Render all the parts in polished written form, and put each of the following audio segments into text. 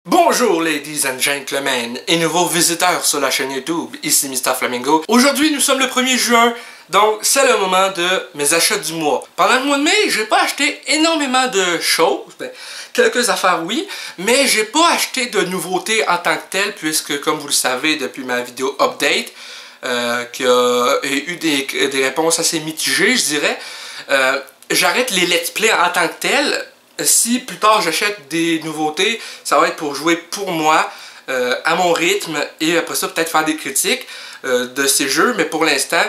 Bonjour ladies and gentlemen et nouveaux visiteurs sur la chaîne YouTube, ici Mr Flamingo. Aujourd'hui nous sommes le 1er juin, donc c'est le moment de mes achats du mois. Pendant le mois de mai, j'ai pas acheté énormément de choses, quelques affaires oui, mais j'ai pas acheté de nouveautés en tant que telles puisque comme vous le savez depuis ma vidéo update, qui a eu des réponses assez mitigées je dirais, j'arrête les let's play en tant que tels. Si plus tard j'achète des nouveautés, ça va être pour jouer pour moi, à mon rythme, et après ça peut-être faire des critiques de ces jeux, mais pour l'instant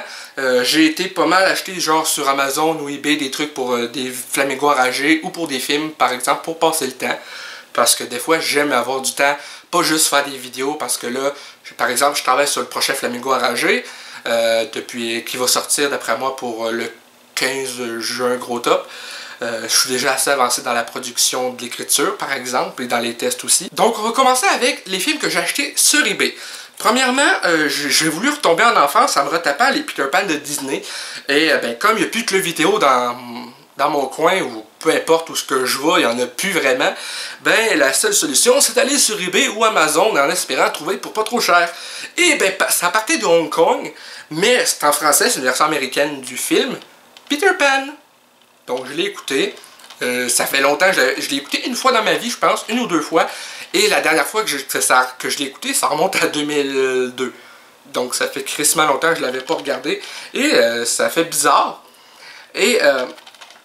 j'ai été pas mal acheté genre sur Amazon ou eBay des trucs pour des flamingos enragés ou pour des films par exemple pour passer le temps, parce que des fois j'aime avoir du temps, pas juste faire des vidéos, parce que là par exemple je travaille sur le prochain flamingo enragé qui va sortir d'après moi pour le 15 juin gros top. Je suis déjà assez avancé dans la production de l'écriture par exemple et dans les tests aussi. Donc on va commencer avec les films que j'ai achetés sur eBay. Premièrement, j'ai voulu retomber en enfance en me retapant les Peter Pan de Disney. Et comme il n'y a plus de club vidéo dans mon coin, ou peu importe où ce que je vais, il n'y en a plus vraiment, la seule solution c'est d'aller sur eBay ou Amazon en espérant trouver pour pas trop cher. Et ça partait de Hong Kong, mais c'est en français, c'est une version américaine du film Peter Pan. Donc je l'ai écouté, ça fait longtemps, je l'ai écouté une fois dans ma vie je pense, une ou deux fois, et la dernière fois que je l'ai écouté ça remonte à 2002, donc ça fait crissement longtemps que je l'avais pas regardé, et ça fait bizarre, et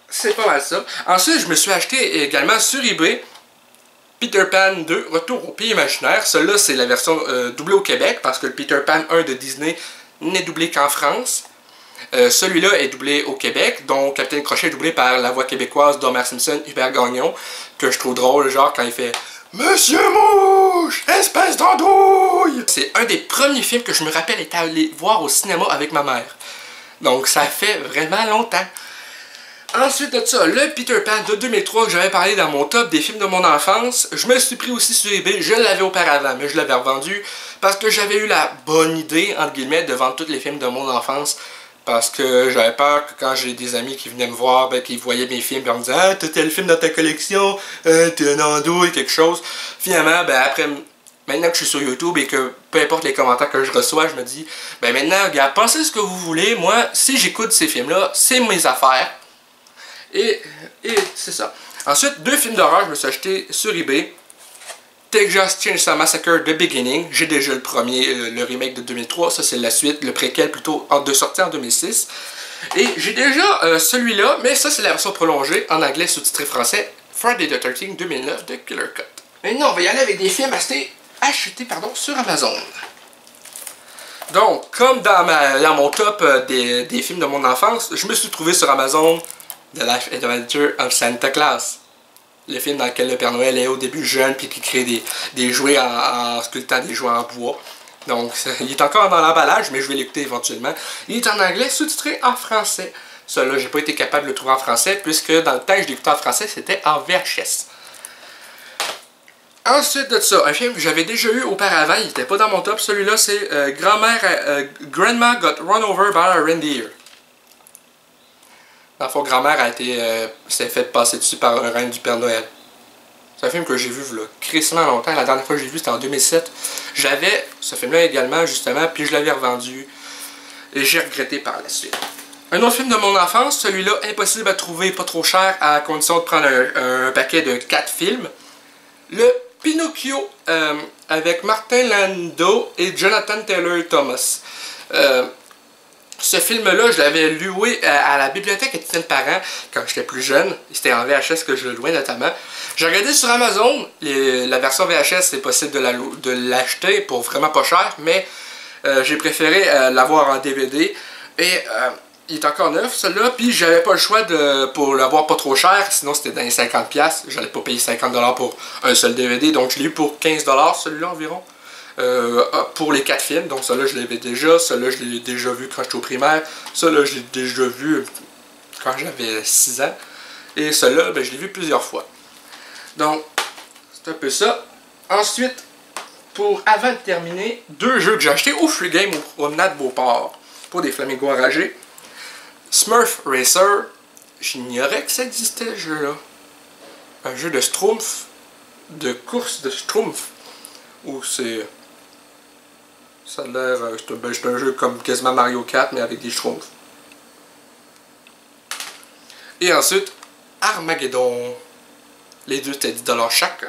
c'est pas mal ça. Ensuite je me suis acheté également sur eBay Peter Pan 2, Retour au pays imaginaire. Celui-là c'est la version doublée au Québec, parce que le Peter Pan 1 de Disney n'est doublé qu'en France. Celui-là est doublé au Québec, donc Capitaine Crochet est doublé par la voix québécoise d'Homer Simpson, Hubert Gagnon, que je trouve drôle, genre quand il fait « Monsieur Mouche, espèce d'andouille !» C'est un des premiers films que je me rappelle être allé voir au cinéma avec ma mère. Donc ça fait vraiment longtemps. Ensuite de ça, le Peter Pan de 2003 que j'avais parlé dans mon top des films de mon enfance, je me suis pris aussi sur eBay, je l'avais auparavant, mais je l'avais revendu parce que j'avais eu la bonne idée, entre guillemets, de vendre tous les films de mon enfance. Parce que j'avais peur que quand j'ai des amis qui venaient me voir, qu'ils voyaient mes films et me disaient « Ah, t'as tel film dans ta collection, t'es un andouille, quelque chose. » Finalement, après, maintenant que je suis sur YouTube et que peu importe les commentaires que je reçois, je me dis « maintenant, regarde, pensez ce que vous voulez, moi, si j'écoute ces films-là, c'est mes affaires. » Et c'est ça. Ensuite, deux films d'horreur, je me suis acheté sur eBay. Texas Chainsaw Massacre The Beginning, j'ai déjà le premier, le remake de 2003, ça c'est la suite, le préquel plutôt, de sortie en 2006. Et j'ai déjà celui-là, mais ça c'est la version prolongée, en anglais sous-titré français, Friday the 13th 2009 de Killer Cut. Maintenant on va y aller avec des films achetés sur Amazon. Donc, comme dans mon top des films de mon enfance, je me suis trouvé sur Amazon The Life and Adventure of Santa Claus. Le film dans lequel le Père Noël est au début jeune puis qui crée des jouets en sculptant des jouets en bois. Donc il est encore dans l'emballage, mais je vais l'écouter éventuellement. Il est en anglais, sous-titré en français. Celui-là, j'ai pas été capable de le trouver en français, puisque dans le temps que je l'écoutais en français, c'était en VHS. Ensuite de ça, un film que j'avais déjà eu auparavant, il n'était pas dans mon top. Celui-là, c'est Grandma Got Run Over by a Reindeer. Dans le fond, grand-mère s'est fait passer dessus par un reine du Père Noël. C'est un film que j'ai vu là, crissement longtemps. La dernière fois que j'ai vu, c'était en 2007. J'avais ce film-là également, justement, puis je l'avais revendu. Et j'ai regretté par la suite. Un autre film de mon enfance, celui-là, impossible à trouver, pas trop cher, à condition de prendre un paquet de 4 films. Le Pinocchio, avec Martin Landau et Jonathan Taylor Thomas. Ce film-là, je l'avais loué à la bibliothèque Étienne Parent quand j'étais plus jeune. C'était en VHS que je le louais notamment. J'ai regardé sur Amazon, la version VHS, c'est possible de l'acheter pour vraiment pas cher, mais j'ai préféré l'avoir en DVD. Et il est encore neuf, celui-là, puis j'avais pas le choix pour l'avoir pas trop cher, sinon c'était dans les 50$. J'allais pas payer 50$ pour un seul DVD, donc je l'ai eu pour 15$ celui-là environ. Pour les 4 films, donc celui-là je l'avais déjà, celui-là je l'ai déjà vu quand j'étais au primaire, celui-là je l'ai déjà vu quand j'avais 6 ans, et celui-là je l'ai vu plusieurs fois. Donc c'est un peu ça. Ensuite, avant de terminer, deux jeux que j'ai achetés au Free Game au promenade Beauport pour des flamingos enragés. Smurf Racer, j'ignorais que ça existait ce jeu-là. Un jeu de Schtroumpf de course de Schtroumpf. Où c'est... Ça a l'air... c'est un jeu comme quasiment Mario Kart, mais avec des Schtroumpfs. Et ensuite, Armageddon. Les deux, c'était 10$ chaque.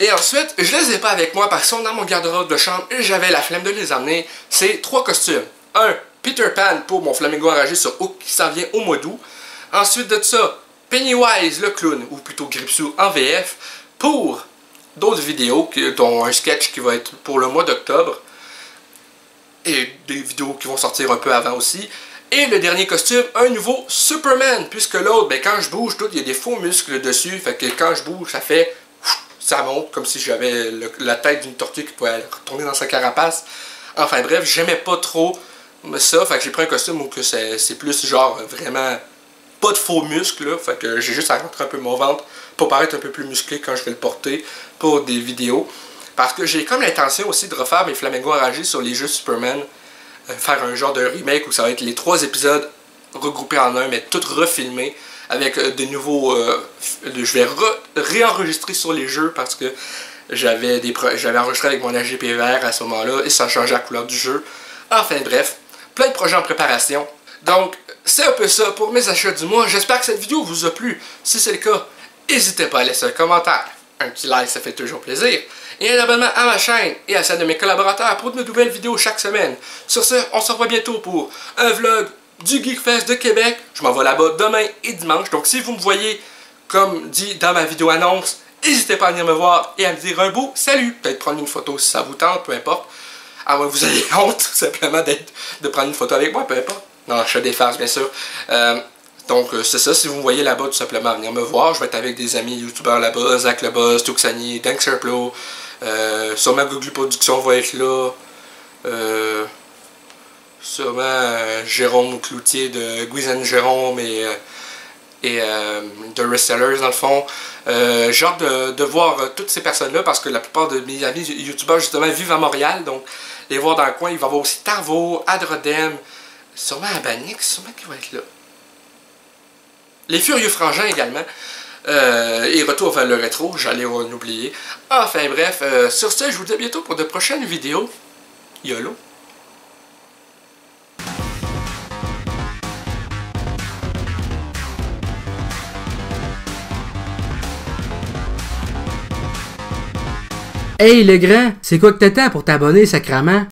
Et ensuite, je les ai pas avec moi parce qu'ils sont dans mon garde-robe de chambre et j'avais la flemme de les emmener. C'est 3 costumes. Un, Peter Pan pour mon flamingo enragé sur Hook qui s'en vient au mois d'août. Ensuite de ça, Pennywise le clown, ou plutôt Gripsou en VF, pour d'autres vidéos, dont un sketch qui va être pour le mois d'octobre. Et des vidéos qui vont sortir un peu avant aussi. Et le dernier costume, un nouveau Superman, puisque l'autre, ben, quand je bouge, il y a des faux muscles dessus, fait que quand je bouge, ça fait... ça monte comme si j'avais la tête d'une tortue qui pouvait retourner dans sa carapace. Enfin bref, j'aimais pas trop ça, fait que j'ai pris un costume où c'est plus genre vraiment pas de faux muscles, là, fait que j'ai juste à rentrer un peu mon ventre pour paraître un peu plus musclé quand je vais le porter pour des vidéos. Parce que j'ai comme l'intention aussi de refaire mes flamingos enragés sur les jeux Superman, faire un genre de remake où ça va être les 3 épisodes regroupés en un, mais tout refilmé. Avec de nouveaux... je vais réenregistrer sur les jeux parce que j'avais enregistré avec mon AGPVR à ce moment-là et ça changeait la couleur du jeu. Enfin bref, plein de projets en préparation. Donc, c'est un peu ça pour mes achats du mois. J'espère que cette vidéo vous a plu. Si c'est le cas, n'hésitez pas à laisser un commentaire. Un petit like, ça fait toujours plaisir. Et un abonnement à ma chaîne et à celle de mes collaborateurs pour de nouvelles vidéos chaque semaine. Sur ce, on se revoit bientôt pour un vlog du Geekfest de Québec. Je m'en vais là-bas demain et dimanche. Donc si vous me voyez, comme dit dans ma vidéo annonce, n'hésitez pas à venir me voir et à me dire un beau salut. Peut-être prendre une photo si ça vous tente, peu importe. À moins que vous ayez honte simplement de prendre une photo avec moi, peu importe. Non, je fais des farces bien sûr. Donc c'est ça, si vous me voyez là-bas tout simplement venir me voir, je vais être avec des amis youtubeurs là-bas, Zach le Boss, Tuxani, Dankserplo, sûrement Google Production va être là. Sûrement Jérôme Cloutier de Guizen Jérôme et de Resellers dans le fond. J'ai hâte de voir toutes ces personnes-là parce que la plupart de mes amis youtubeurs justement vivent à Montréal. Donc les voir dans le coin, il va y avoir aussi Tarvo, Adrodem, sûrement Abanix, sûrement qui va être là. Les Furieux Frangins également. Et Retour vers le rétro, j'allais en oublier. Enfin bref, sur ce, je vous dis à bientôt pour de prochaines vidéos. YOLO! Hey le grand, c'est quoi que t'attends pour t'abonner, sacrament?